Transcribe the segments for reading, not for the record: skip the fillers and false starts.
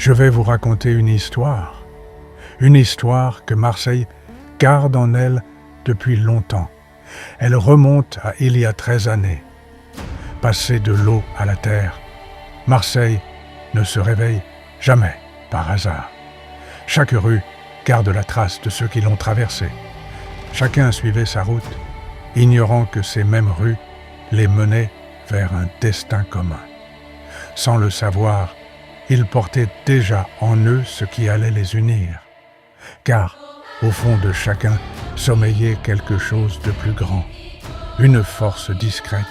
Je vais vous raconter une histoire que Marseille garde en elle depuis longtemps. Elle remonte à il y a 13 années. Passée de l'eau à la terre, Marseille ne se réveille jamais par hasard. Chaque rue garde la trace de ceux qui l'ont traversée. Chacun suivait sa route, ignorant que ces mêmes rues les menaient vers un destin commun. Sans le savoir, ils portaient déjà en eux ce qui allait les unir. Car, au fond de chacun, sommeillait quelque chose de plus grand, une force discrète,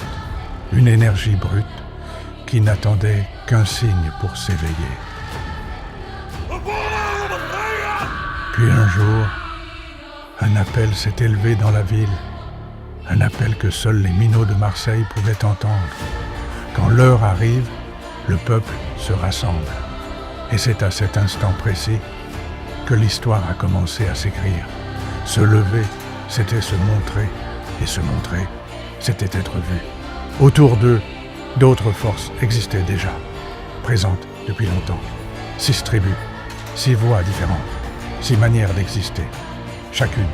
une énergie brute qui n'attendait qu'un signe pour s'éveiller. Puis un jour, un appel s'est élevé dans la ville, un appel que seuls les minots de Marseille pouvaient entendre. Quand l'heure arrive, le peuple se rassemble. Et c'est à cet instant précis que l'histoire a commencé à s'écrire. Se lever, c'était se montrer, et se montrer, c'était être vu. Autour d'eux, d'autres forces existaient déjà, présentes depuis longtemps. 6 tribus, 6 voix différentes, 6 manières d'exister, chacune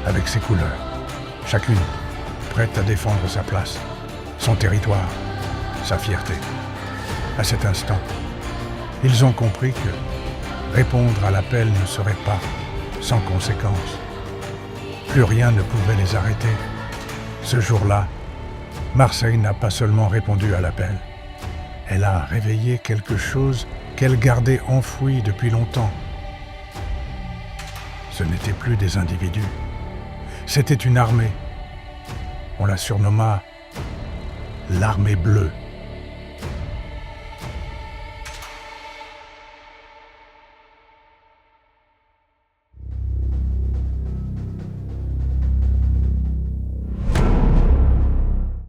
avec ses couleurs, chacune prête à défendre sa place, son territoire, sa fierté. À cet instant, ils ont compris que répondre à l'appel ne serait pas sans conséquence. Plus rien ne pouvait les arrêter. Ce jour-là, Marseille n'a pas seulement répondu à l'appel, elle a réveillé quelque chose qu'elle gardait enfoui depuis longtemps. Ce n'étaient plus des individus, c'était une armée. On la surnomma l'armée bleue.